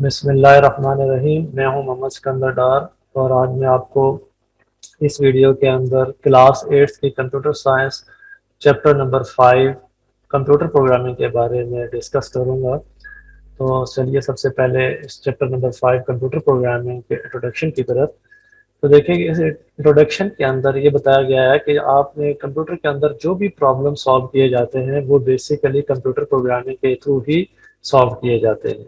बिस्मिल्लाहिर्रहमानिर्रहीम। मैं हूं मोहम्मद सिकंदर डार और आज मैं आपको इस वीडियो के अंदर क्लास 8 की computer science chapter number 5 computer programming के बारे में डिस्कस करूंगा। तो चलिए सबसे पहले इस चैप्टर नंबर 5 कंप्यूटर प्रोग्रामिंग के इंट्रोडक्शन की तरफ। तो देखिए इस इंट्रोडक्शन के अंदर ये बताया गया है कि आपने कंप्यूटर के अंदर जो भी प्रॉब्लम सॉल्व किए जाते हैं वो बेसिकली कंप्यूटर प्रोग्रामिंग के थ्रू ही सॉल्व किए जाते हैं।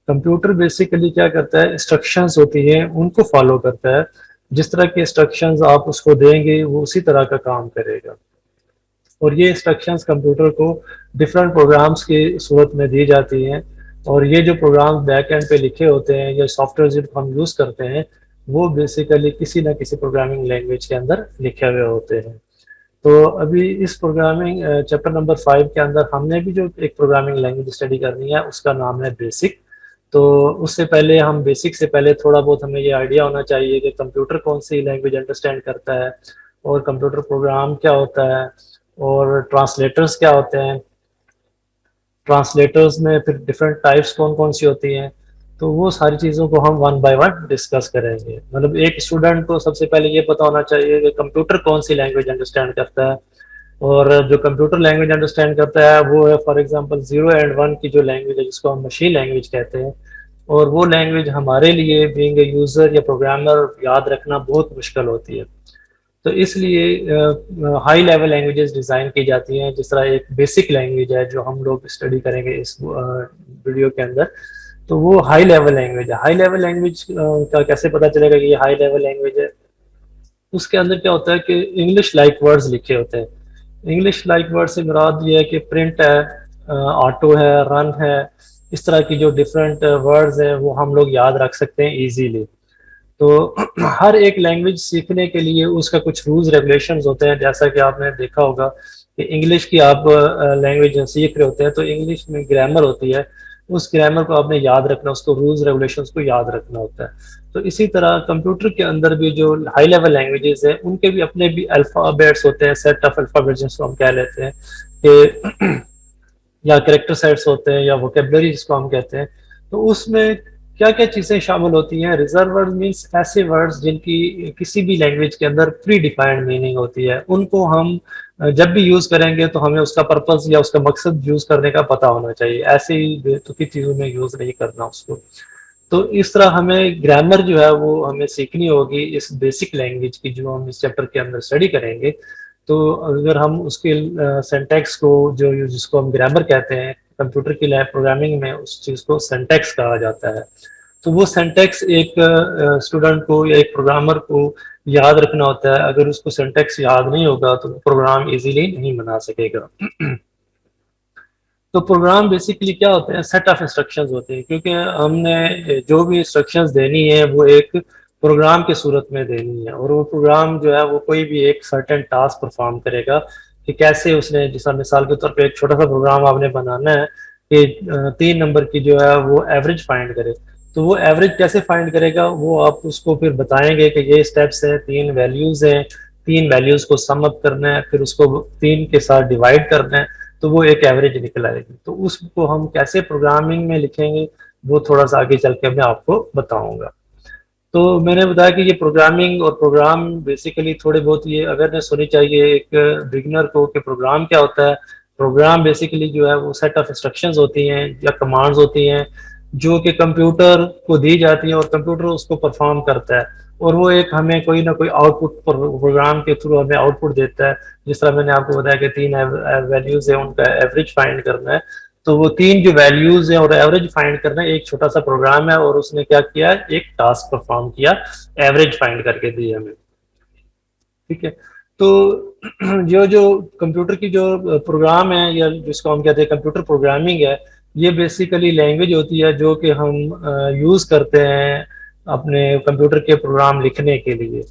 कंप्यूटर बेसिकली क्या करता है, इंस्ट्रक्शंस होती हैं उनको फॉलो करता है। जिस तरह के इंस्ट्रक्शंस आप उसको देंगे वो उसी तरह का काम करेगा। और ये इंस्ट्रक्शंस कंप्यूटर को डिफरेंट प्रोग्राम्स की सूरत में दी जाती हैं। और ये जो प्रोग्राम बैक एंड पे लिखे होते हैं या सॉफ्टवेयर जो हम यूज़ करते हैं वो बेसिकली किसी ना किसी प्रोग्रामिंग लैंग्वेज के अंदर लिखे हुए होते हैं। तो अभी इस प्रोग्रामिंग चैप्टर नंबर 5 के अंदर हमने भी जो एक प्रोग्रामिंग लैंग्वेज स्टडी करनी है उसका नाम है बेसिक। तो उससे पहले हम बेसिक से पहले थोड़ा बहुत हमें ये आइडिया होना चाहिए कि कंप्यूटर कौन सी लैंग्वेज अंडरस्टैंड करता है और कंप्यूटर प्रोग्राम क्या होता है और ट्रांसलेटर्स क्या होते हैं। ट्रांसलेटर्स में फिर डिफरेंट टाइप्स कौन कौन सी होती हैं। तो वो सारी चीज़ों को हम वन बाय वन डिस्कस करेंगे। मतलब एक स्टूडेंट को सबसे पहले ये पता होना चाहिए कि कंप्यूटर कौन सी लैंग्वेज अंडरस्टैंड करता है। और जो कंप्यूटर लैंग्वेज अंडरस्टैंड करता है वो है फॉर एग्जांपल 0 एंड 1 की जो लैंग्वेज है जिसको हम मशीन लैंग्वेज कहते हैं। और वो लैंग्वेज हमारे लिए बीइंग ए यूज़र या प्रोग्रामर याद रखना बहुत मुश्किल होती है। तो इसलिए हाई लेवल लैंग्वेजेस डिज़ाइन की जाती हैं। जिस तरह एक बेसिक लैंग्वेज है जो हम लोग स्टडी करेंगे इस वीडियो के अंदर, तो वो हाई लेवल लैंग्वेज है। हाई लेवल लैंग्वेज का कैसे पता चलेगा कि ये हाई लेवल लैंग्वेज है? उसके अंदर क्या होता है कि इंग्लिश लाइक वर्ड्स लिखे होते हैं। इंग्लिश लाइक वर्ड से मुराद ये है कि प्रिंट है, ऑटो है, रन है, इस तरह की जो डिफरेंट वर्ड्स हैं वो हम लोग याद रख सकते हैं इजीली। तो हर एक लैंग्वेज सीखने के लिए उसका कुछ रूल्स रेगुलेशंस होते हैं। जैसा कि आपने देखा होगा कि इंग्लिश की आप लैंग्वेज सीख रहे होते हैं तो इंग्लिश में ग्रामर होती है। उस ग्रामर को आपने याद रखना, उसको रूल्स रेगुलेशंस को याद रखना होता है। तो इसी तरह कंप्यूटर के अंदर भी जो हाई लेवल लैंग्वेजेस हैं उनके भी अपने भी अल्फ़ाबेट्स होते हैं, सेट ऑफ अल्फ़ाबेट्स जिसको हम कह लेते हैं कि या करेक्टर सेट्स होते हैं या वोकेबलरी जिसको हम कहते हैं। तो उसमें क्या क्या चीज़ें शामिल होती हैं? रिजर्व वर्ड मीन्स ऐसे वर्ड्स जिनकी किसी भी लैंग्वेज के अंदर प्री डिफाइंड मीनिंग होती है। उनको हम जब भी यूज़ करेंगे तो हमें उसका पर्पस या उसका मकसद यूज़ करने का पता होना चाहिए। ऐसे ही बेतुकी चीज़ों में यूज़ नहीं करना उसको। तो इस तरह हमें ग्रामर जो है वो हमें सीखनी होगी इस बेसिक लैंग्वेज की जो हम इस चैप्टर के अंदर स्टडी करेंगे। तो अगर हम उसके सिंटैक्स को जो जिसको हम ग्रामर कहते हैं कंप्यूटर की लैब प्रोग्रामिंग में उस चीज़ को सिंटैक्स कहा जाता है। तो वो सिंटैक्स एक स्टूडेंट को या एक प्रोग्रामर को याद रखना होता है। अगर उसको सिंटैक्स याद नहीं होगा तो वो प्रोग्राम इजीली नहीं बना सकेगा। तो प्रोग्राम बेसिकली क्या होते हैं? सेट ऑफ इंस्ट्रक्शंस होते हैं, क्योंकि हमने जो भी इंस्ट्रक्शंस देनी है वो एक प्रोग्राम की सूरत में देनी है। और वो प्रोग्राम जो है वो कोई भी एक सर्टेन टास्क परफॉर्म करेगा कि कैसे उसने, जैसा मिसाल के तौर पे एक छोटा सा प्रोग्राम आपने बनाना है कि 3 नंबर की जो है वो एवरेज फाइंड करे। तो वो एवरेज कैसे फाइंड करेगा वो आप उसको फिर बताएंगे कि ये स्टेप्स हैं, 3 वैल्यूज हैं, 3 वैल्यूज को सम अप करना है, फिर उसको 3 के साथ डिवाइड करना है, तो वो एक एवरेज निकल आएगी। तो उसको हम कैसे प्रोग्रामिंग में लिखेंगे वो थोड़ा सा आगे चल के मैं आपको बताऊंगा। तो मैंने बताया कि ये प्रोग्रामिंग और प्रोग्राम बेसिकली थोड़े बहुत ये अवेयरनेस होनी चाहिए एक बिगिनर को कि प्रोग्राम क्या होता है। प्रोग्राम बेसिकली जो है वो सेट ऑफ इंस्ट्रक्शंस होती हैं या कमांड्स होती हैं जो कि कंप्यूटर को दी जाती हैं और कंप्यूटर उसको परफॉर्म करता है। और वो एक हमें कोई ना कोई आउटपुट प्रोग्राम के थ्रू हमें आउटपुट देता है। जिस तरह मैंने आपको बताया कि 3 वैल्यूज है, उनका एवरेज फाइंड करना है। तो वो 3 जो वैल्यूज हैं और एवरेज फाइंड करना है, एक छोटा सा प्रोग्राम है और उसने क्या किया, एक टास्क परफॉर्म किया, एवरेज फाइंड करके दी हमें। ठीक है। तो जो जो कंप्यूटर की जो प्रोग्राम है या जिसको हम कहते हैं कंप्यूटर प्रोग्रामिंग है, ये बेसिकली लैंग्वेज होती है जो कि हम यूज करते हैं अपने कंप्यूटर के प्रोग्राम लिखने के लिए।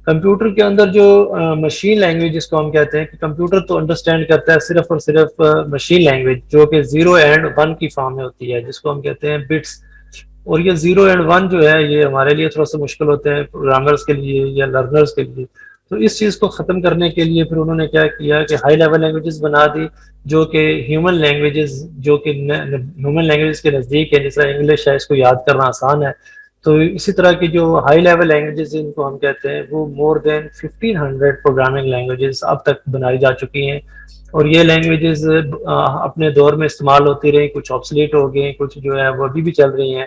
कंप्यूटर के अंदर जो मशीन लैंग्वेज जिसको हम कहते हैं कि कंप्यूटर तो अंडरस्टैंड करता है सिर्फ और सिर्फ मशीन लैंग्वेज जो कि 0 एंड 1 की फॉर्म में होती है जिसको हम कहते हैं बिट्स। और ये 0 एंड 1 जो है ये हमारे लिए थोड़ा सा मुश्किल होते हैं प्रोग्रामर्स के लिए या लर्नर्स के लिए। तो इस चीज को खत्म करने के लिए फिर उन्होंने क्या किया कि हाई लेवल लैंग्वेजेस बना दी, जो कि ह्यूमन लैंग्वेजेस, जो कि ह्यूमन लैंग्वेजेस के नजदीक है, जैसा इंग्लिश है इसको याद करना आसान है। तो इसी तरह की जो हाई लेवल लैंग्वेजेस इनको हम कहते हैं, वो मोर देन 1500 प्रोग्रामिंग लैंग्वेजेस अब तक बनाई जा चुकी हैं। और ये लैंग्वेजेस अपने दौर में इस्तेमाल होती रही, कुछ ऑब्सलीट हो गई, कुछ जो है वो अभी भी चल रही हैं।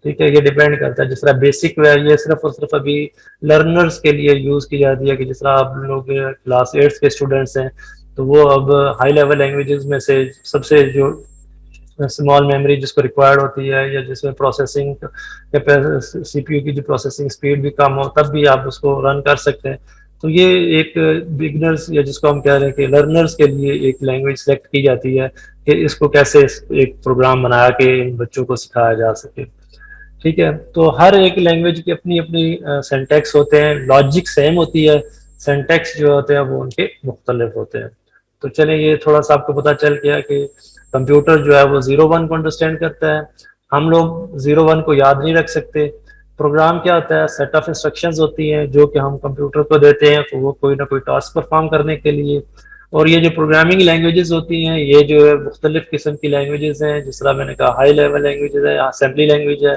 ठीक है, ये डिपेंड करता है। जिस तरह बेसिक है ये सिर्फ और सिर्फ अभी लर्नर्स के लिए यूज की जाती है, कि जिस तरह आप लोग क्लास 8 के स्टूडेंट्स हैं, तो वो अब हाई लेवल लैंग्वेजेस में से सबसे जो स्मॉल मेमोरी जिसको रिक्वायर्ड होती है, या जिसमें प्रोसेसिंग सीपीयू की जो प्रोसेसिंग स्पीड भी कम हो, तब भी आप उसको रन कर सकते हैं। तो ये एक बिगनर्स, या जिसको हम कह रहे हैं कि लर्नर्स के लिए एक लैंग्वेज सेलेक्ट की जाती है कि इसको कैसे एक प्रोग्राम बना के इन बच्चों को सिखाया जा सके। ठीक है, तो हर एक लैंग्वेज की अपनी अपनी सिंटैक्स होते हैं, लॉजिक सेम होती है, सिंटैक्स जो होते हैं वो उनके मुख्तलिफ होते हैं। तो चलें, ये थोड़ा सा आपको पता चल गया कि कंप्यूटर जो है वो 0 1 को अंडरस्टैंड करता है। हम लोग 0 1 को याद नहीं रख सकते। प्रोग्राम क्या होता है, सेट ऑफ इंस्ट्रक्शंस होती हैं जो कि हम कंप्यूटर को देते हैं, तो वो कोई ना कोई टास्क परफॉर्म करने के लिए। और ये जो प्रोग्रामिंग लैंग्वेजेस होती हैं, ये जो है मुख्तलिफ किस्म की लैंग्वेजेस हैं, जिस तरह मैंने कहा हाई लेवल लैंग्वेजेस है, असेंबली लैंग्वेज है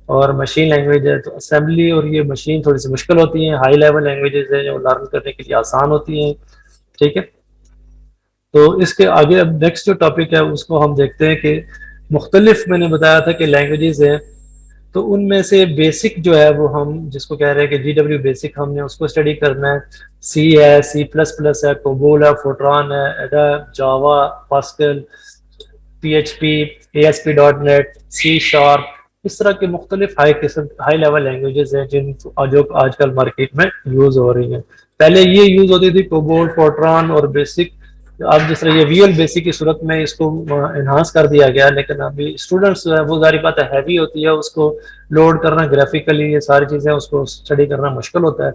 और मशीन लैंग्वेज है। तो असेंबली और ये मशीन थोड़ी सी मुश्किल होती हैं, हाई लेवल लैंग्वेजेस है जो लर्न करने के लिए आसान होती हैं। ठीक है, तो इसके आगे अब नेक्स्ट जो टॉपिक है उसको हम देखते हैं कि मुख्तलिफ, मैंने बताया था कि लैंग्वेजेस हैं, तो उनमें से बेसिक जो है वो हम जिसको कह रहे हैं कि GW बेसिक, हमने उसको स्टडी करना है। सी है, C++ है, कोबोल है, फोर्ट्रान है, एडा, जावा, पास्कल, PHP, ASP.NET, C#, इस तरह के मुख्तलिफ हाई लेवल लैंग्वेजेस हैं जिन जो आजकल मार्केट में यूज हो रही हैं। पहले ये यूज होती थी कोबोल, फोर्ट्रान और बेसिक। अब जिस तरह ये विजुअल बेसिक की सूरत में इसको एनहांस कर दिया गया, लेकिन अभी स्टूडेंट्स जो है वो जारी बात है हैवी होती है, उसको लोड करना ग्राफिकली, ये सारी चीजें उसको स्टडी करना मुश्किल होता है।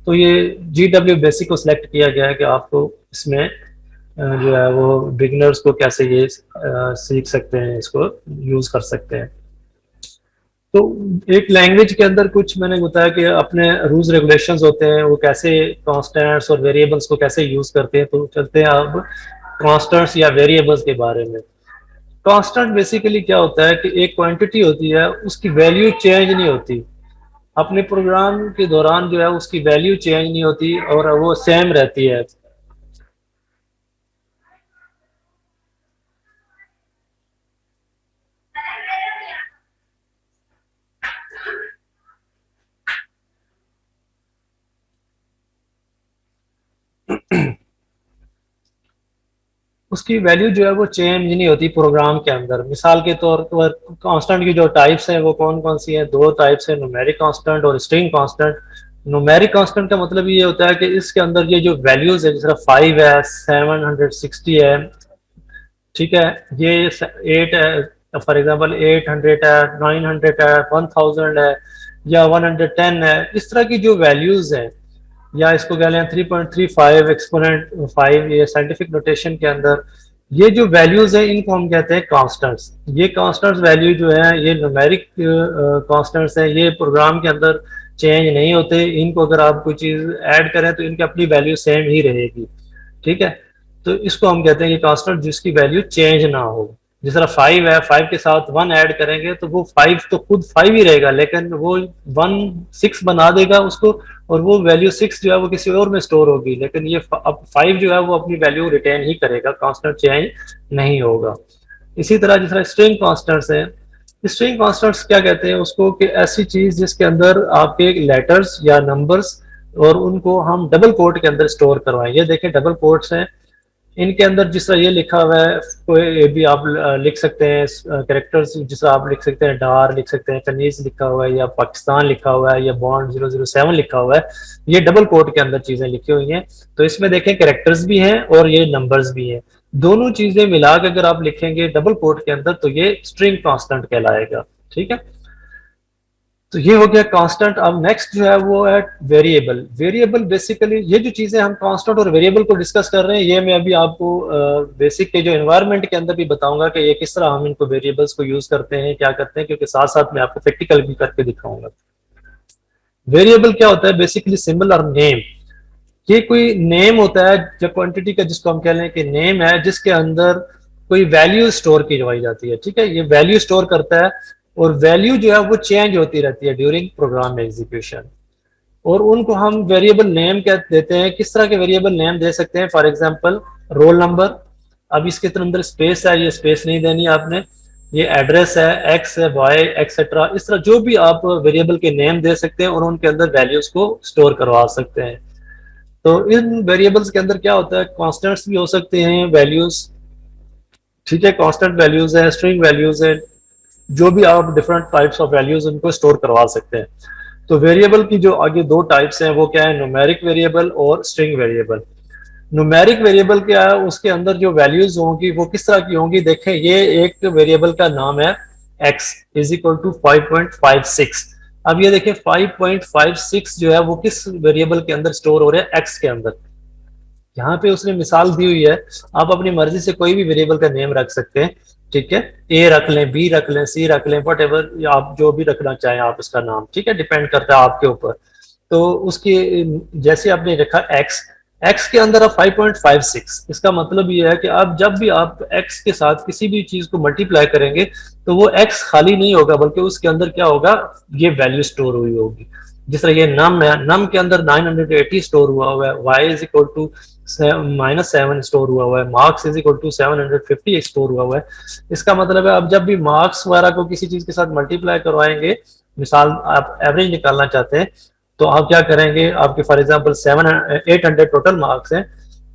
तो ये GW बेसिक को सिलेक्ट किया गया है कि आपको इसमें जो है वो बिगनर्स को कैसे ये सीख सकते हैं, इसको यूज कर सकते हैं। तो एक लैंग्वेज के अंदर कुछ मैंने बताया कि अपने रूल्स रेगुलेशंस होते हैं, वो कैसे कॉन्स्टेंट्स और वेरिएबल्स को कैसे यूज करते हैं। तो चलते हैं अब कॉन्स्टेंट्स या वेरिएबल्स के बारे में। कांस्टेंट बेसिकली क्या होता है कि एक क्वांटिटी होती है, उसकी वैल्यू चेंज नहीं होती अपने प्रोग्राम के दौरान, जो है उसकी वैल्यू चेंज नहीं होती और वो सेम रहती है। उसकी वैल्यू जो है वो चेंज नहीं होती प्रोग्राम के अंदर। मिसाल के तौर पर कांस्टेंट की जो टाइप्स हैं वो कौन कौन सी हैं, दो टाइप्स हैं, न्यूमेरिक कांस्टेंट और स्ट्रिंग कांस्टेंट। न्यूमेरिक कांस्टेंट का मतलब ये होता है कि इसके अंदर ये जो वैल्यूज है, जैसे 5 है, 760 है, ठीक है, ये 8 है, फॉर एग्जांपल 800 है, 900 है, 1000 है, या 110 है, इस तरह की जो वैल्यूज हैं, या इसको कह लें 3.35 एक्सपोनेंट 5, ये साइंटिफिक नोटेशन के अंदर ये जो वैल्यूज हैं इनको हम कहते हैं कांस्टेंट्स। ये कांस्टेंट्स वैल्यू जो है ये न्यूमेरिक कांस्टेंट्स हैं, ये प्रोग्राम के अंदर चेंज नहीं होते। इनको अगर आप कोई चीज ऐड करें तो इनकी अपनी वैल्यू सेम ही रहेगी। ठीक है, तो इसको हम कहते हैं कि कांस्टेंट जिसकी वैल्यू चेंज ना हो। जिस तरह 5 है, 5 के साथ 1 ऐड करेंगे तो वो 5 तो खुद 5 ही रहेगा, लेकिन वो 1 6 बना देगा उसको, और वो वैल्यू 6 जो है वो किसी और में स्टोर होगी, लेकिन ये अब 5 जो है वो अपनी वैल्यू रिटेन ही करेगा, कांस्टेंट चेंज नहीं होगा। इसी तरह जिस तरह स्ट्रिंग कांस्टेंट्स हैं, स्ट्रिंग कांस्टेंट्स क्या कहते हैं उसको, कि ऐसी चीज जिसके अंदर आपके लेटर्स या नंबर्स, और उनको हम डबल कोट के अंदर स्टोर करवाएं। ये देखें डबल कोट्स हैं, इनके अंदर जिस तरह ये लिखा हुआ है, कोई भी आप लिख सकते हैं कैरेक्टर्स, जिस तरह आप लिख सकते हैं डार लिख सकते हैं, कनीज लिखा हुआ है, या पाकिस्तान लिखा हुआ है, या बॉन्ड 007 लिखा हुआ है, ये डबल कोट के अंदर चीजें लिखी हुई हैं। तो इसमें देखें कैरेक्टर्स भी हैं और ये नंबर्स भी हैं, दोनों चीजें मिला के अगर आप लिखेंगे डबल कोट के अंदर तो ये स्ट्रिंग कांस्टेंट कहलाएगा। ठीक है, तो ये हो गया कांस्टेंट। अब नेक्स्ट जो है वो है वेरिएबल। वेरिएबल बेसिकली ये जो चीजें हम कांस्टेंट और वेरिएबल को डिस्कस कर रहे हैं, ये मैं अभी आपको बेसिक के जो एनवायरनमेंट के अंदर भी बताऊंगा कि ये किस तरह हम इनको वेरिएबल्स को यूज करते हैं, क्या करते हैं, क्योंकि साथ साथ मैं आपको प्रैक्टिकल भी करके दिखाऊंगा। वेरिएबल क्या होता है, बेसिकली सिंबल और नेम। ये कोई नेम होता है जो क्वांटिटी का, जिसको हम कह लें कि नेम है, जिसके अंदर कोई वैल्यू स्टोर की जाती है। ठीक है, ये वैल्यू स्टोर करता है और वैल्यू जो है वो चेंज होती रहती है ड्यूरिंग प्रोग्राम एग्जीक्यूशन, और उनको हम वेरिएबल नेम क्या देते हैं। किस तरह के वेरिएबल नेम दे सकते हैं? फॉर एग्जांपल रोल नंबर, अब इसके अंदर स्पेस है, ये स्पेस नहीं देनी आपने। ये एड्रेस है, एक्स है, वाई एक्सेट्रा, इस तरह जो भी आप वेरिएबल के नेम दे सकते हैं और उनके अंदर वैल्यूज को स्टोर करवा सकते हैं। तो इन वेरिएबल्स के अंदर क्या होता है, कॉन्स्टेंट्स भी हो सकते हैं, वैल्यूज। ठीक है, कांस्टेंट वैल्यूज है, स्ट्रिंग वैल्यूज है, जो भी आप डिफरेंट टाइप्स ऑफ वैल्यूज उनको स्टोर करवा सकते हैं। तो वेरिएबल की जो आगे दो टाइप्स हैं वो क्या है, न्यूमेरिक वेरिएबल और स्ट्रिंग वेरिएबल। न्यूमेरिक वेरिएबल क्या है, उसके अंदर जो वैल्यूज होंगी वो किस तरह की होंगी? देखें, ये एक वेरिएबल का नाम है x इज इक्वल टू 5.56। अब ये देखें 5.56 जो है वो किस वेरिएबल के अंदर स्टोर हो रहा है? x के अंदर। यहाँ पे उसने मिसाल दी हुई है, आप अपनी मर्जी से कोई भी वेरिएबल का नेम रख सकते हैं। ठीक है, ए रख लें, बी रख लें, सी रख लें, वट एवर आप जो भी रखना चाहें आप इसका नाम। ठीक है, डिपेंड करता है आपके ऊपर। तो उसकी जैसे आपने रखा एक्स, एक्स के अंदर अब 5.56, इसका मतलब ये है कि आप जब भी आप एक्स के साथ किसी भी चीज को मल्टीप्लाई करेंगे तो वो एक्स खाली नहीं होगा, बल्कि उसके अंदर क्या होगा, ये वैल्यू स्टोर हुई होगी। जिस तरह ये नम है, नम के अंदर 980 स्टोर हुआ है, Y is equal to -7 store हुआ है, marks is equal to 750 store हुआ है। इसका मतलब है अब जब भी मार्क्स वगैरह को किसी चीज के साथ मल्टीप्लाई करवाएंगे, मिसाल आप एवरेज निकालना चाहते हैं, तो आप क्या करेंगे, आपके फॉर एग्जांपल 800 टोटल मार्क्स हैं,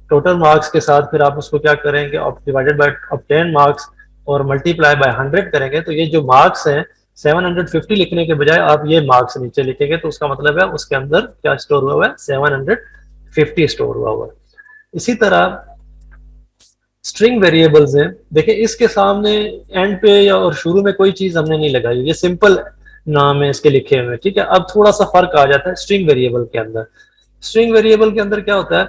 टोटल मार्क्स के साथ फिर आप उसको क्या करेंगे, आप डिवाइडेड बाय 10 मार्क्स और मल्टीप्लाई बाय 100 करेंगे, तो ये जो मार्क्स हैं 750 लिखने के बजाय आप ये मार्क्स नीचे लिखेंगे, तो उसका मतलब है उसके अंदर क्या स्टोर हुआ है, 750 स्टोर हुआ है। इसी तरह स्ट्रिंग वेरिएबल्स हैं, देखिए इसके सामने एंड पे या और शुरू में कोई चीज हमने नहीं लगाई, ये सिंपल नाम है इसके लिखे हुए। ठीक है, अब थोड़ा सा फर्क आ जाता है स्ट्रिंग वेरिएबल के अंदर। स्ट्रिंग वेरिएबल के अंदर क्या होता है,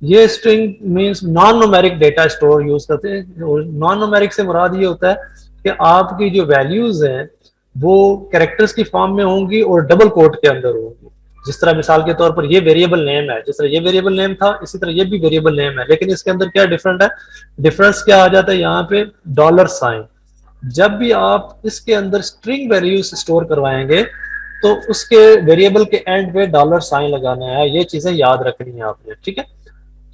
ये string means non numeric data store use करते हैं। नॉन न्यूमेरिक से मुराद ये होता है कि आपकी जो वैल्यूज हैं वो कैरेक्टर्स की फॉर्म में होंगी और डबल कोट के अंदर होंगी। जिस तरह मिसाल के तौर पर ये वेरिएबल नेम है, जिस तरह ये वेरिएबल नेम था इसी तरह ये भी वेरिएबल नेम है, लेकिन इसके अंदर क्या डिफरेंट है, डिफरेंस क्या आ जाता है यहाँ पे, डॉलर साइन। जब भी आप इसके अंदर स्ट्रिंग वैल्यूज स्टोर करवाएंगे तो उसके वेरिएबल के एंड पे डॉलर साइन लगाना है, ये चीजें याद रखनी है आपने। ठीक है,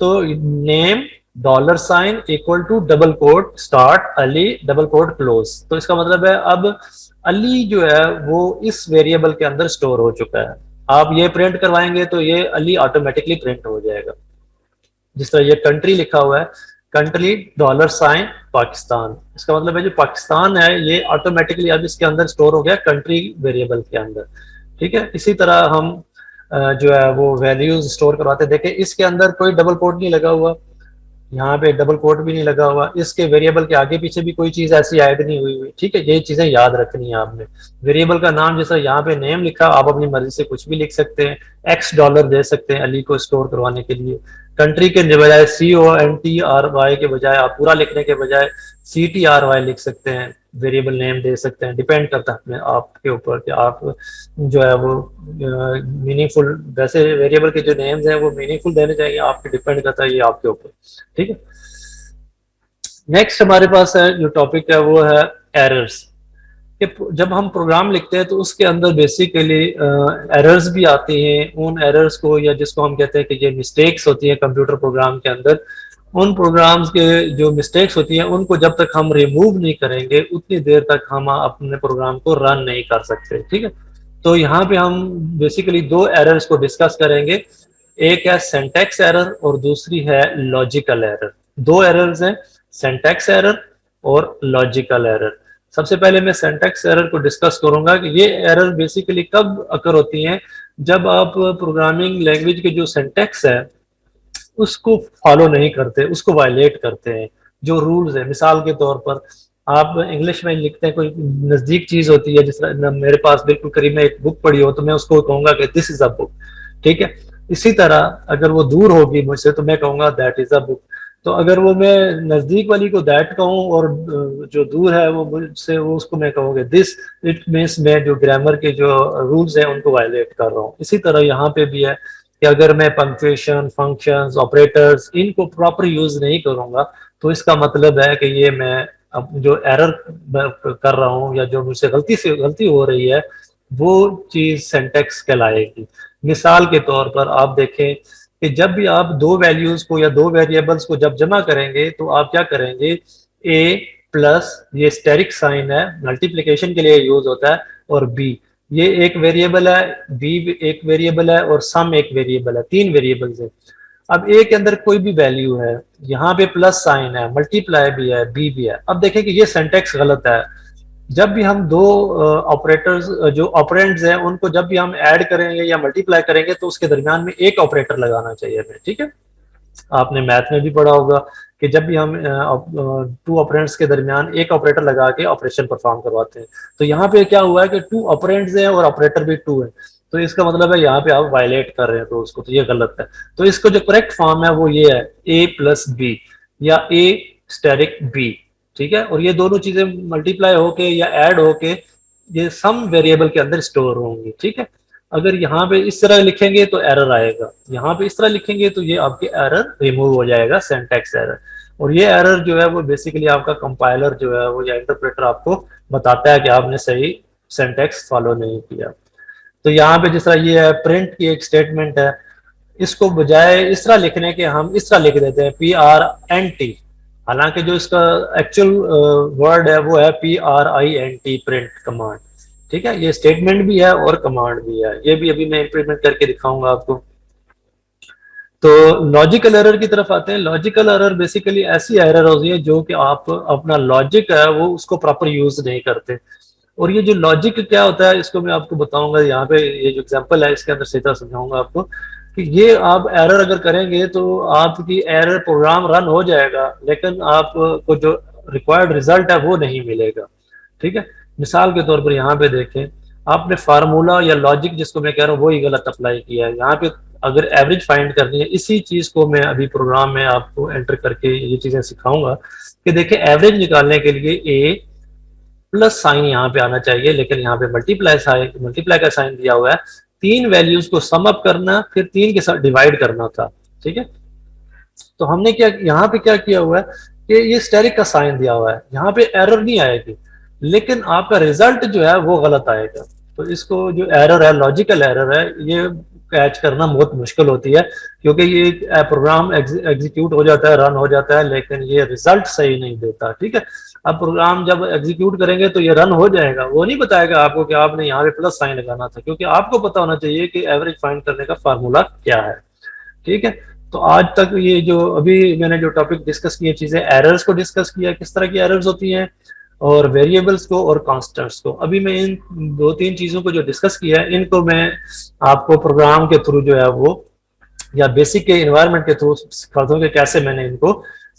तो name dollar sign equal to double quote start Ali double quote close, तो इसका मतलब है अब अली जो है वो इस वेरिएबल के अंदर स्टोर हो चुका है। आप ये प्रिंट करवाएंगे तो ये अली ऑटोमेटिकली प्रिंट हो जाएगा। जिस तरह ये कंट्री लिखा हुआ है, कंट्री डॉलर साइन पाकिस्तान, इसका मतलब है जो पाकिस्तान है ये ऑटोमेटिकली अब इसके अंदर स्टोर हो गया कंट्री वेरिएबल के अंदर। ठीक है, इसी तरह हम जो है वो वैल्यूज स्टोर करवाते हैं। देखें इसके अंदर कोई डबल कोट नहीं लगा हुआ, यहाँ पे डबल कोट भी नहीं लगा हुआ, इसके वेरिएबल के आगे पीछे भी कोई चीज ऐसी ऐड नहीं हुई हुई। ठीक है, ये चीजें याद रखनी है आपने। वेरिएबल का नाम जैसा यहाँ पे नेम लिखा, आप अपनी मर्जी से कुछ भी लिख सकते हैं, $X दे सकते हैं अली को स्टोर करवाने के लिए। कंट्री के बजाय CONTRY के बजाय आप पूरा लिखने के बजाय CTRY लिख सकते हैं, वेरिएबल नेम दे सकते हैं। डिपेंड करता है आपके ऊपर कि आप जो है वो मीनिंगफुल, वैसे वेरिएबल के जो नेम्स हैं वो मीनिंगफुल देने चाहिए, आपके डिपेंड करता है ये आपके ऊपर। ठीक है, नेक्स्ट हमारे पास है जो टॉपिक है वो है एरर्स। कि जब हम प्रोग्राम लिखते हैं तो उसके अंदर बेसिकली एरर्स भी आती हैं। उन एरर्स को, या जिसको हम कहते हैं कि ये मिस्टेक्स होती हैं कंप्यूटर प्रोग्राम के अंदर, उन प्रोग्राम्स के जो मिस्टेक्स होती हैं उनको जब तक हम रिमूव नहीं करेंगे उतनी देर तक हम अपने प्रोग्राम को रन नहीं कर सकते। ठीक है, तो यहाँ पे हम बेसिकली दो एरर्स को डिस्कस करेंगे, एक है सिंटैक्स एरर और दूसरी है लॉजिकल एरर। दो एरर्स हैं, सिंटैक्स एरर और लॉजिकल एरर। सबसे पहले मैं सिंटैक्स एरर को डिस्कस करूंगा कि ये एरर बेसिकली कब अकर होती हैं, जब आप प्रोग्रामिंग लैंग्वेज के जो सिंटैक्स है उसको फॉलो नहीं करते, उसको वायलेट करते हैं जो रूल्स है। मिसाल के तौर पर आप इंग्लिश में लिखते हैं, कोई नजदीक चीज होती है, जिस तरह मेरे पास बिल्कुल करीब में एक बुक पड़ी हो तो मैं उसको कहूंगा कि दिस इज अ बुक। ठीक है, इसी तरह अगर वो दूर होगी मुझसे तो मैं कहूंगा दैट इज अ बुक। तो अगर वो मैं नजदीक वाली को दैट कहूँ और जो दूर है वो मुझसे वो उसको मैं कहूँगा दिस, इट मीन्स मैं जो ग्रामर के जो रूल्स हैं उनको वायलेट कर रहा हूँ। इसी तरह यहाँ पे भी है कि अगर मैं पंक्चुएशन, फंक्शंस, ऑपरेटर्स इनको प्रॉपर यूज नहीं करूंगा तो इसका मतलब है कि ये मैं अब जो एरर कर रहा हूँ या जो मुझसे गलती हो रही है वो चीज सिंटैक्स कहलाएगी। मिसाल के तौर पर आप देखें कि जब भी आप दो वैल्यूज को या दो वेरिएबल्स को जब जमा करेंगे तो आप क्या करेंगे, ए प्लस, ये स्टेरिक साइन है, मल्टीप्लिकेशन के लिए यूज होता है, और बी, ये एक वेरिएबल है, बी एक वेरिएबल है, और सम एक वेरिएबल है, तीन वेरिएबल्स है। अब ए के अंदर कोई भी वैल्यू है, यहाँ पे प्लस साइन है, मल्टीप्लाई भी है, बी भी है। अब देखें कि ये सिंटैक्स गलत है। जब भी हम दो ऑपरेटर्स जो ऑपरेंड्स हैं उनको जब भी हम ऐड करेंगे या मल्टीप्लाई करेंगे तो उसके दरमियान में एक ऑपरेटर लगाना चाहिए हमें, ठीक है। आपने मैथ में भी पढ़ा होगा कि जब भी हम टू ऑपरेंड्स के दरमियान एक ऑपरेटर लगा के ऑपरेशन परफॉर्म करवाते हैं, तो यहाँ पे क्या हुआ है कि टू ऑपरेंड्स हैं और ऑपरेटर भी टू है, तो इसका मतलब है यहाँ पे आप वायलेट कर रहे हैं तो उसको, तो ये गलत है। तो इसको जो करेक्ट फॉर्म है वो ये है, ए प्लस बी या ए स्टेरिक बी, ठीक है। और ये दोनों चीजें मल्टीप्लाई होके या ऐड होके ये सम वेरिएबल के अंदर स्टोर होंगी, ठीक है। अगर यहाँ पे इस तरह लिखेंगे तो एरर आएगा, यहाँ पे इस तरह लिखेंगे तो ये आपके एरर रिमूव हो जाएगा, सिंटैक्स एरर। और ये एरर जो है वो बेसिकली आपका कंपाइलर जो है वो या इंटरप्रेटर आपको बताता है कि आपने सही सिंटैक्स फॉलो नहीं किया। तो यहाँ पे जिस तरह ये है, प्रिंट की एक स्टेटमेंट है, इसको बजाय इस तरह लिखने के हम इस तरह लिख देते हैं PRNT, हालांकि जो इसका एक्चुअल वर्ड है वो है PRINT, प्रिंट कमांड, ठीक है। ये स्टेटमेंट भी है और कमांड भी है, ये भी अभी मैं इंप्लीमेंट करके दिखाऊंगा आपको। तो लॉजिकल एरर की तरफ आते हैं। लॉजिकल एरर बेसिकली ऐसी एरर होती है जो कि आप अपना लॉजिक है वो उसको प्रॉपर यूज नहीं करते। और ये जो लॉजिक क्या होता है इसको मैं आपको बताऊंगा, यहाँ पे ये जो एग्जांपल है इसके अंदर सीधा समझाऊंगा आपको कि ये आप एरर अगर करेंगे तो आपकी एरर प्रोग्राम रन हो जाएगा लेकिन आपको जो रिक्वायर्ड रिजल्ट है वो नहीं मिलेगा, ठीक है। मिसाल के तौर पर यहाँ पे देखें, आपने फार्मूला या लॉजिक जिसको मैं कह रहा हूँ वो ही गलत अप्लाई किया है। यहाँ पे अगर एवरेज फाइंड करनी है, इसी चीज को मैं अभी प्रोग्राम में आपको एंटर करके ये चीजें सिखाऊंगा कि देखिए एवरेज निकालने के लिए ए प्लस साइन यहाँ पे आना चाहिए, लेकिन यहाँ पे मल्टीप्लाई का साइन दिया हुआ है। तीन वैल्यूज को सम अप करना फिर तीन के साथ डिवाइड करना था, ठीक है। तो हमने क्या यहाँ पे क्या किया हुआ है कि ये स्टेरिक का साइन दिया हुआ है, यहाँ पे एरर नहीं आएगी लेकिन आपका रिजल्ट जो है वो गलत आएगा। तो इसको जो एरर है, लॉजिकल एरर है, ये कैच करना बहुत मुश्किल होती है क्योंकि ये प्रोग्राम एग्जीक्यूट हो जाता है, रन हो जाता है, लेकिन ये रिजल्ट सही नहीं देता, ठीक है। अब प्रोग्राम जब एग्जीक्यूट करेंगे तो ये रन हो जाएगा, वो नहीं बताएगा आपको कि आपने यहाँ पे प्लस साइन लगाना था, क्योंकि आपको पता होना चाहिए कि एवरेज फाइंड करने का फार्मूला क्या है, ठीक है। तो आज तक ये जो अभी मैंने जो टॉपिक डिस्कस किए चीजें, एरर्स को डिस्कस किया, किस तरह की एरर्स होती हैं, और वेरिएबल्स को और कांस्टेंट्स को। अभी मैं इन दो तीन चीजों को जो डिस्कस किया है इनको मैं आपको प्रोग्राम के थ्रू जो है वो या बेसिक के इन्वायरमेंट के थ्रू सिखाता हूँ कि कैसे मैंने इनको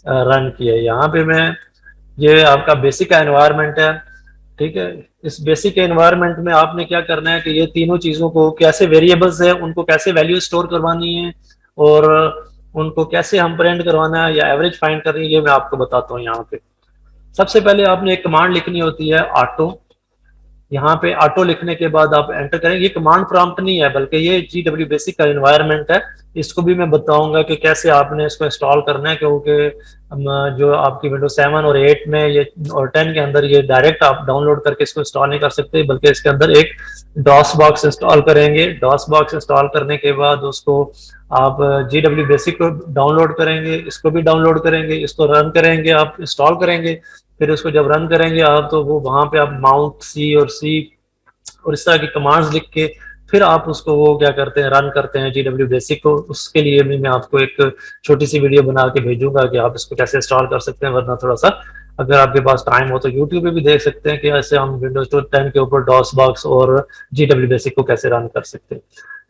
रन किया है। यहाँ पे मैं, ये आपका बेसिक का एनवायरनमेंट है, ठीक है। इस बेसिक के एनवायरनमेंट में आपने क्या करना है कि ये तीनों चीजों को कैसे, वेरिएबल्स है उनको कैसे वैल्यू स्टोर करवानी है और उनको कैसे हम प्रिंट करवाना है या एवरेज फाइंड करनी है, ये मैं आपको बताता हूँ। यहाँ पे सबसे पहले आपने एक कमांड लिखनी होती है ऑटो। यहाँ पे ऑटो लिखने के बाद आप एंटर करेंगे, ये कमांड प्रॉम्प्ट नहीं है बल्कि ये GW बेसिक का एनवायरनमेंट है। इसको भी मैं बताऊंगा कि कैसे आपने इसको इंस्टॉल करना है, क्योंकि जो आपकी विंडो 7 और 8 में ये और 10 के अंदर ये डायरेक्ट आप डाउनलोड करके इसको इंस्टॉल नहीं कर सकते, बल्कि इसके अंदर एक डॉस बॉक्स इंस्टॉल करेंगे। डॉस बॉक्स इंस्टॉल करने के बाद उसको आप GW बेसिक को डाउनलोड करेंगे, इसको भी डाउनलोड करेंगे, इसको रन करेंगे, आप इंस्टॉल करेंगे। फिर उसको जब रन करेंगे आप तो वो वहां पे आप माउंट सी और इस तरह की कमांड्स लिख के फिर आप उसको वो क्या करते हैं, रन करते हैं GW बेसिक को। उसके लिए भी मैं आपको एक छोटी सी वीडियो बना के भेजूंगा कि आप इसको कैसे इंस्टॉल कर सकते हैं, वरना थोड़ा सा अगर आपके पास टाइम हो तो यूट्यूब पे भी देख सकते हैं कि ऐसे हम विंडोज 10 के ऊपर डॉस बॉक्स और GW बेसिक को कैसे रन कर सकते हैं।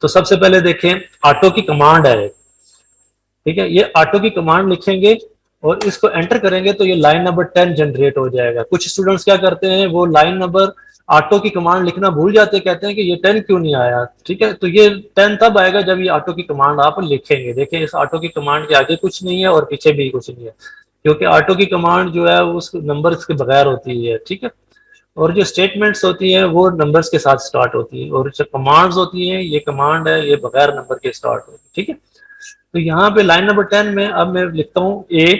तो सबसे पहले देखें, ऑटो की कमांड है, ठीक है। ये ऑटो की कमांड लिखेंगे और इसको एंटर करेंगे तो ये लाइन नंबर 10 जनरेट हो जाएगा। कुछ स्टूडेंट्स क्या करते हैं, वो लाइन नंबर ऑटो की कमांड लिखना भूल जाते हैं, कहते हैं कि ये 10 क्यों नहीं आया, ठीक है। तो ये 10 तब आएगा जब ये ऑटो की कमांड आप लिखेंगे। देखिए इस ऑटो की कमांड के आगे कुछ नहीं है और पीछे भी कुछ नहीं है, क्योंकि ऑटो की कमांड जो है उस नंबर के बगैर होती है, ठीक है। और जो स्टेटमेंट्स होती हैं वो नंबर्स के साथ स्टार्ट होती है, और जो कमांड्स होती हैं, ये कमांड है, ये बगैर नंबर के स्टार्ट होती है। ठीक है, तो यहाँ पे लाइन नंबर 10 में अब मैं लिखता हूँ ए।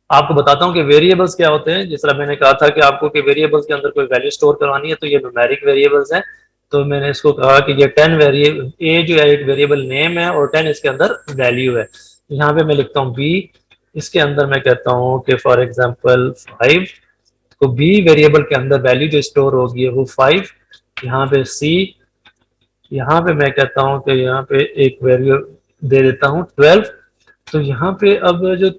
आपको बताता हूँ कि वेरिएबल्स क्या होते हैं। जिस तरह मैंने कहा था कि आपको कि वेरिएबल्स के अंदर कोई वैल्यू स्टोर करवानी है, तो ये न्यूमेरिक वेरिएबल्स हैं। तो मैंने इसको कहा कि ये 10 वेरिएबल, ए जो है एक वेरिएबल नेम है और 10 इसके अंदर वैल्यू है। यहाँ पे मैं लिखता हूँ बी, इसके अंदर मैं कहता हूँ कि फॉर एग्जाम्पल 5, तो बी वेरिएबल के अंदर वैल्यू जो स्टोर होगी है वो 5। यहाँ पे सी, यहाँ पे मैं कहता हूँ कि यहाँ पे एक वैल्यू दे देता हूँ 12। तो यहाँ पे अब जो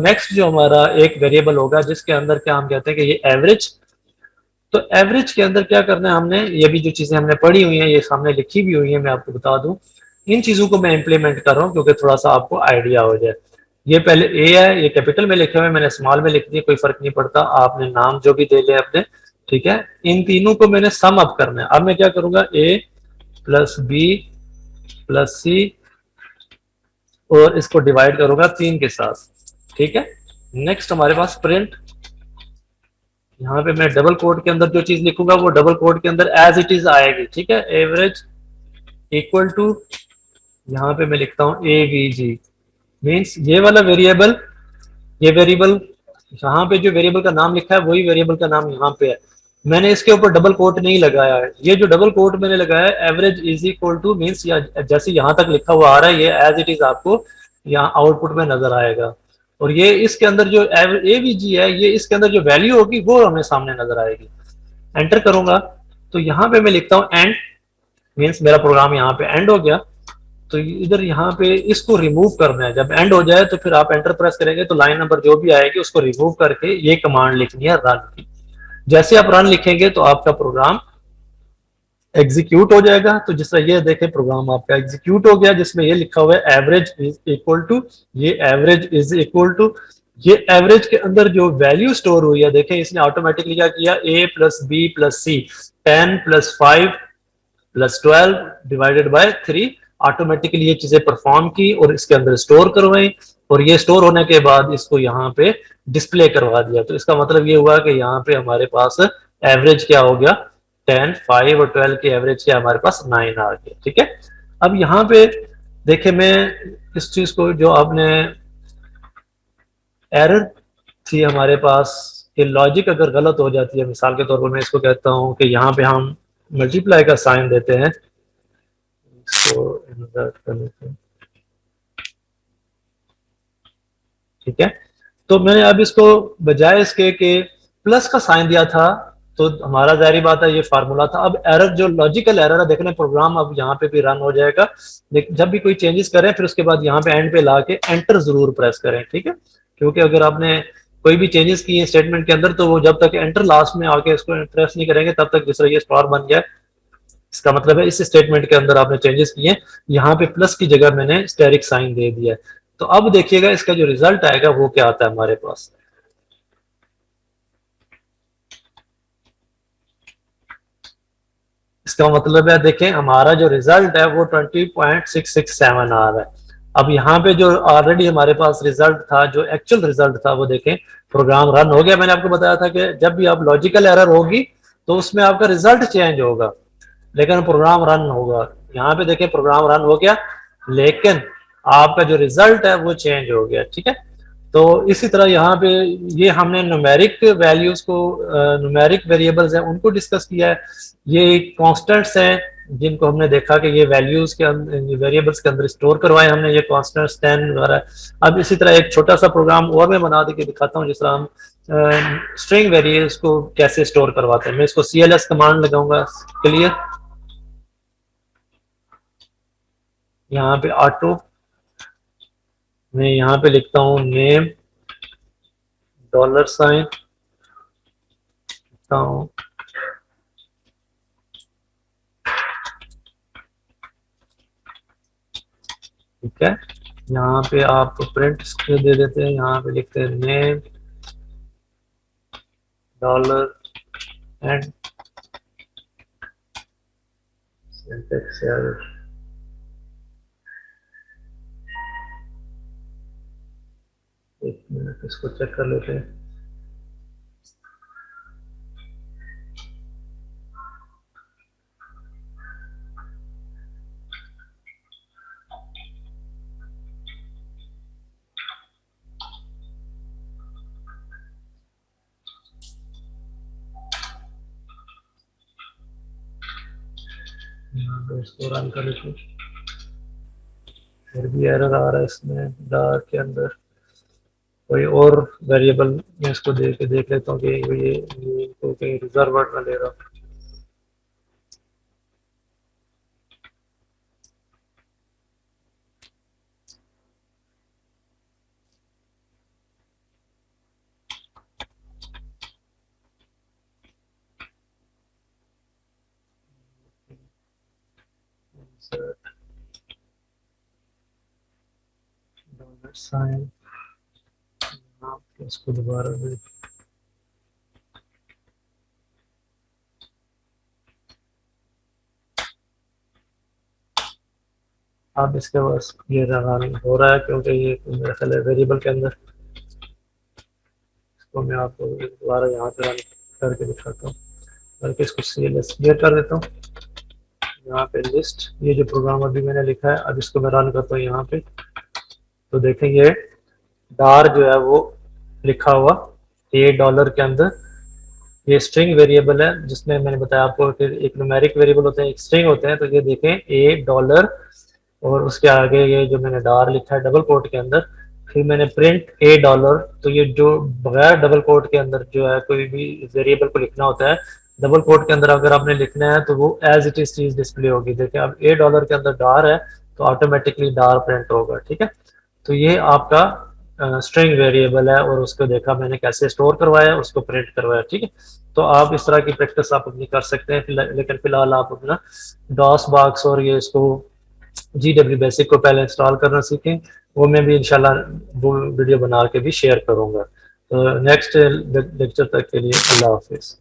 नेक्स्ट जो हमारा एक वेरिएबल होगा जिसके अंदर क्या हम कहते हैं कि ये एवरेज। तो एवरेज के अंदर क्या करना है हमने, ये भी जो चीजें हमने पढ़ी हुई हैं ये सामने लिखी भी हुई है, मैं आपको बता दूं। इन चीजों को मैं इंप्लीमेंट कर रहा हूँ क्योंकि थोड़ा सा आपको आइडिया हो जाए। ये पहले ए है, ये कैपिटल में लिखे हुए, मैंने स्मॉल में लिख दिया, कोई फर्क नहीं पड़ता, आपने नाम जो भी दे लिया अपने। ठीक है, इन तीनों को मैंने सम अप करना है। अब मैं क्या करूंगा, ए प्लस बी प्लस सी, और इसको डिवाइड करूंगा 3 के साथ। ठीक है, नेक्स्ट हमारे पास प्रिंट। यहाँ पे मैं डबल कोड के अंदर जो चीज लिखूंगा वो डबल कोड के अंदर एज इट इज आएगी। ठीक है, एवरेज इक्वल टू, यहाँ पे मैं लिखता हूँ ए वी जी, मीन्स ये वाला वेरिएबल, ये वेरिएबल यहाँ पे जो वेरिएबल का नाम लिखा है वही वेरिएबल का नाम यहाँ पे है। मैंने इसके ऊपर डबल कोट नहीं लगाया है। ये जो डबल कोट मैंने लगाया है, average is equal two means, या जैसे यहाँ तक लिखा हुआ आ रहा है ये एज इट इज आपको यहाँ आउटपुट में नजर आएगा। और ये इसके अंदर जो एवीजी है, ये इसके अंदर जो वैल्यू होगी वो हमें सामने नजर आएगी। एंटर करूंगा तो यहाँ पे मैं लिखता हूँ एंड, मीन्स मेरा प्रोग्राम यहाँ पे एंड हो गया। तो इधर यहाँ पे इसको रिमूव करना है। जब एंड हो जाए तो फिर आप एंटर प्रेस करेंगे तो लाइन नंबर जो भी आएगी उसको रिमूव करके ये कमांड लिखनी है रन की। जैसे आप रन लिखेंगे तो आपका प्रोग्राम एग्जीक्यूट हो जाएगा। तो जिस तरह ये देखें प्रोग्राम आपका एग्जीक्यूट हो गया, जिसमें ये लिखा हुआ है एवरेज इज इक्वल टू, ये एवरेज इज इक्वल टू, ये एवरेज के अंदर जो वैल्यू स्टोर हुई है, देखें इसने ऑटोमेटिकली क्या किया, A plus B plus C, 10 plus 5 plus 12 divided by 3, automatically ये चीजें परफॉर्म की और इसके अंदर स्टोर करवाई। और ये स्टोर होने के बाद इसको यहाँ पे डिस्प्ले करवा दिया। तो इसका मतलब ये हुआ कि यहाँ पे हमारे पास एवरेज क्या हो गया, 10, 5 और 12 की एवरेज क्या हमारे पास 9 आ गया। ठीक है, अब यहाँ पे देखे मैं इस चीज को जो आपने एरर थी हमारे पास कि लॉजिक अगर गलत हो जाती है, मिसाल के तौर पर मैं इसको कहता हूँ कि यहाँ पे हम मल्टीप्लाई का साइन देते हैं, इसको इन्वर्ट करने से, ठीक है। तो मैंने अब इसको बजाय इसके कि प्लस का साइन दिया था, तो हमारा जाहिर बात है ये फार्मूला था। अब एरर जो लॉजिकल एरर है, देखने प्रोग्राम अब यहाँ पे भी रन हो जाएगा। जब भी कोई चेंजेस करें फिर उसके बाद यहाँ पे एंड पे ला के एंटर जरूर प्रेस करें। ठीक है, क्योंकि अगर आपने कोई भी चेंजेस किए स्टेटमेंट के अंदर तो वो जब तक एंटर लास्ट में आके इसको प्रेस नहीं करेंगे तब तक जिस तरह ये स्टार बन गया, इसका मतलब है इस स्टेटमेंट के अंदर आपने चेंजेस किए, यहाँ पे प्लस की जगह मैंने स्टेरिक साइन दे दिया। तो अब देखिएगा इसका जो रिजल्ट आएगा वो क्या आता है हमारे पास। इसका मतलब है देखें हमारा जो रिजल्ट है वो 20.667 आ रहा है। अब यहाँ पे जो ऑलरेडी हमारे पास रिजल्ट था, जो एक्चुअल रिजल्ट था वो देखें, प्रोग्राम रन हो गया। मैंने आपको बताया था कि जब भी आप लॉजिकल एरर होगी तो उसमें आपका रिजल्ट चेंज होगा लेकिन प्रोग्राम रन होगा। यहाँ पे देखें प्रोग्राम रन हो गया लेकिन आपका जो रिजल्ट है वो चेंज हो गया। ठीक है, तो इसी तरह यहाँ पे ये हमने न्यूमेरिक वैल्यूज को, न्यूमेरिक वेरिएबल्स हैं उनको डिस्कस किया है। ये कॉन्स्टेंट्स हैं जिनको हमने देखा कि ये वैल्यूज के अंदर, वेरिएबल्स के अंदर स्टोर करवाए हमने, ये कॉन्स्टेंट्स 10 वगैरह। अब इसी तरह एक छोटा सा प्रोग्राम और मैं बना के दिखाता हूँ जिस तरह हम स्ट्रिंग वेरिएबल्स को कैसे स्टोर करवाते हैं। मैं इसको CLS कमांड लगाऊंगा, क्लियर। यहाँ पे ऑटो, मैं यहाँ पे लिखता हूँ नेम $साइन लिखता हूँ, ठीक है। यहाँ पे आप प्रिंट दे देते हैं, यहाँ पे लिखते हैं नेम $एंड सिंटैक्स एरर। एक मिनट इसको चेक कर लेते हैं। तो इसको रन कर लेते हैं। फिर भी एरर आ रहा है इसमें डार के अंदर। कोई और वेरिएबल मैं इसको देख लेता हूँ कि ये तो कहीं रिजर्व वर्ड ना ले रहा। साइन इसको दोबारा अब इसके पास ये रन हो रहा है क्योंकि ये मेरा ख्याल है वेरिएबल के अंदर। इसको मैं आपको दोबारा यहाँ पे रन करके दिखाता हूँ, बल्कि इसको CLS क्लियर कर देता हूँ। यहाँ पे लिस्ट, ये जो प्रोग्राम अभी मैंने लिखा है, अब इसको मैं रन करता हूँ यहाँ पे, तो देखेंगे डार जो है वो लिखा हुआ $8 के अंदर। ये स्ट्रिंग वेरिएबल है जिसमें मैंने बताया आपको कि एक न्यूमेरिक वेरिएबल होते हैं, एक स्ट्रिंग होते हैं। तो ये देखें $8 और उसके आगे ये जो मैंने डार लिखा है डबल कोट के अंदर, फिर मैंने प्रिंट $8। तो ये जो बगैर डबल कोट के अंदर जो है कोई भी वेरिएबल को लिखना होता है, डबल कोट के अंदर अगर आपने लिखना है तो वो एज इट इज चीज डिस्प्ले होगी। देखिए अब $8 के अंदर डार है तो ऑटोमेटिकली डार प्रिंट होगा। ठीक है, तो ये आपका स्ट्रिंग वेरिएबल है और उसको देखा मैंने कैसे स्टोर करवाया, उसको प्रिंट करवाया। ठीक है, तो आप इस तरह की प्रैक्टिस आप अपनी कर सकते हैं। लेकिन फिलहाल आप अपना डॉस बॉक्स और ये इसको GW बेसिक को पहले इंस्टॉल करना सीखें। वो मैं भी इंशाल्लाह वो वीडियो बना के भी शेयर करूंगा। तो नेक्स्ट लेक्चर तक के लिए अल्लाह हाफिज।